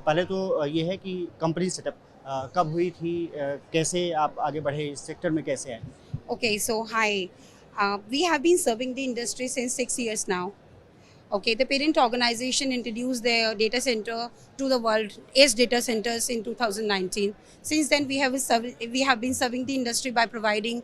पहले तो ये है कि कंपनी सेटअप कब हुई थी, कैसे आप आगे बढ़े इस सेक्टर में, कैसे आए? Okay, so hi. We have been serving the industry since 6 years now. Okay, the parent organization introduced their data center to the world, Ace Data Centers in 2019. Since then, we have been serving the industry by providing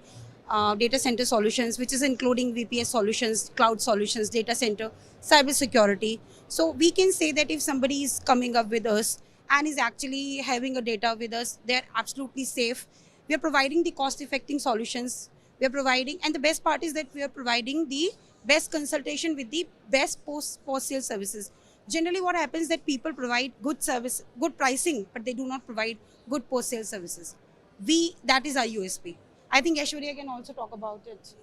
data center solutions, which is including VPS solutions, cloud solutions, data center, cyber security. So we can say that if somebody is coming up with us and is actually having a data with us, they're absolutely safe. We are providing the cost-effective solutions. We are providing, and the best part is that we are providing the best consultation with the best post-sale services. Generally, what happens that people provide good service, good pricing, but they do not provide good post-sale services. That is our USP. I think Aishwarya can also talk about it.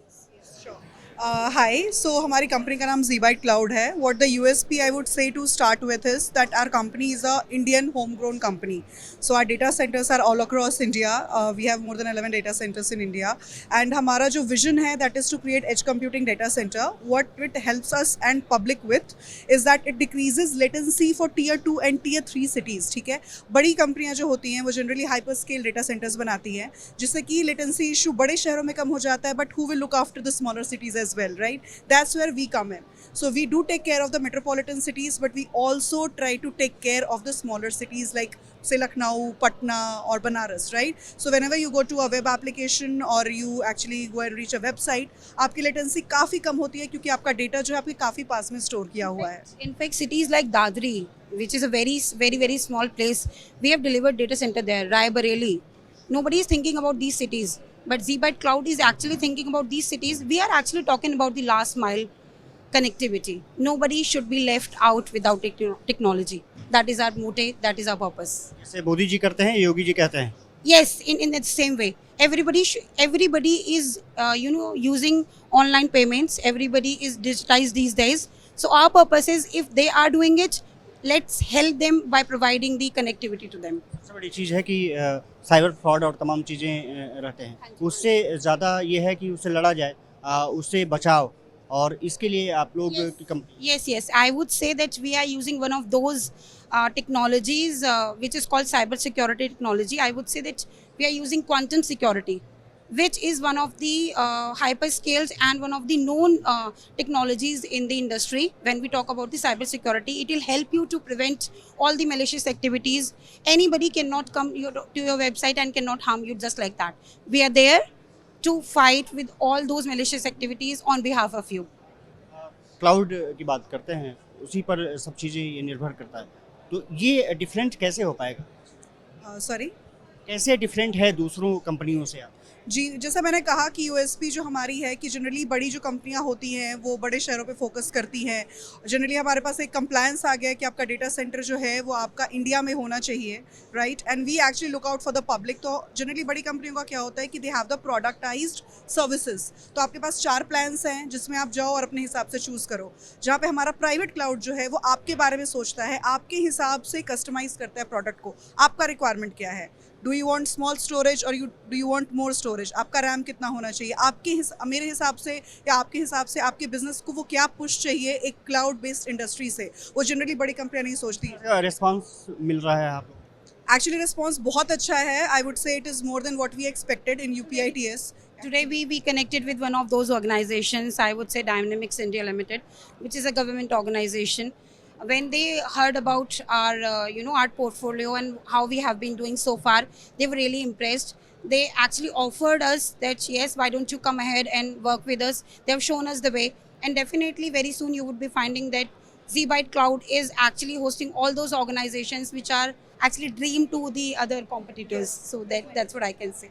हाय सो हमारी company का नाम ZByte cloud है. What the USP I would say to start with is that our company is a Indian home grown company. So our data centres are all across India. We have more than 11 data centres in India and हमारा जो vision है that is to create edge computing data centre. What it helps us and public with is that it decreases latency for tier 2 and tier 3 cities. ठीक है, बड़ी कंपनियां जो होती हैं वो generally hyper scale data centres बनाती हैं जिससे कि लेटेंसी इशू बड़े शहरों में कम हो जाता है, but who will look after the smaller cities as well, right? That's where we come in. So we do take care of the metropolitan cities, but we also try to take care of the smaller cities like say Lucknow, Patna or Banaras, right? So whenever you go to a web application or you actually go and reach a website, आपकी latency काफ़ी कम होती है क्योंकि आपका data जो है आपके काफ़ी पास में store किया हुआ है. In fact, cities like Dadri, which is a very small place, we have delivered data center there. Rai Bareli. Nobody is thinking about these cities. But ZByte Cloud is actually thinking about these cities. We are actually talking about the last mile connectivity. Nobody should be left out without technology. That is our motive. That is our purpose. जैसे मोदी जी करते हैं, योगी जी कहते हैं. Yes, in the same way. Everybody is using online payments. Everybody is digitized these days. So our purpose is if they are doing it, let's help them by providing the connectivity to them. सबसे बड़ी चीज़ है कि cyber fraud और तमाम चीज़ें रहते हैं. उससे ज़्यादा ये है कि उससे लड़ा जाए, उससे बचाव, और इसके लिए आप लोग की company. Yes. I would say that we are using one of those technologies which is called cyber security technology. I would say that we are using quantum security, which is one of the hyperscales and one of the known technologies in the industry. When we talk about the cyber security, it will help you to prevent all the malicious activities. Anybody cannot come to your website and cannot harm you just like that. We are there to fight with all those malicious activities on behalf of you. Cloud की बात करते हैं, उसी पर सब चीज़ें ये निर्भर करता है. तो ये डिफरेंट कैसे हो पाएगा? सॉरी, कैसे डिफरेंट है दूसरों कंपनियों से आप? जी, जैसा मैंने कहा कि यूएसपी जो हमारी है कि जनरली बड़ी जो कंपनियां होती हैं वो बड़े शहरों पे फोकस करती हैं. जनरली हमारे पास एक कंप्लायंस आ गया है कि आपका डेटा सेंटर जो है वो आपका इंडिया में होना चाहिए, right? And we actually look out for the public. तो जनरली बड़ी कंपनियों का क्या होता है कि they have the productised services. तो आपके पास 4 प्लान्स हैं जिसमें आप जाओ और अपने हिसाब से चूज़ करो. जहाँ पे हमारा प्राइवेट क्लाउड जो है वो आपके बारे में सोचता है, आपके हिसाब से कस्टमाइज़ करता है प्रोडक्ट को. आपका रिक्वायरमेंट क्या है? Do you want small storage or do you want more storage? आपका रैम कितना होना चाहिए? मेरे हिसाब से या आपके हिसाब से आपके बिजनेस को वो क्या पुश चाहिए एक क्लाउड बेस्ड इंडस्ट्री से, वो जनरली बड़ी कंपनियां नहीं सोचती. रिस्पांस मिल रहा है आप? एक्चुअली रिस्पॉन्स बहुत अच्छा है. I would say it is more than what we expected in UPITS. Today we connected with one of those organizations, I would say Dynamics India Limited, which is a government organization. When they heard about our our portfolio and how we have been doing so far, they were really impressed. They actually offered us that yes, why don't you come ahead and work with us? They have shown us the way, and definitely very soon you would be finding that ZByte Cloud is actually hosting all those organizations which are actually dream to the other competitors. So that's what I can say.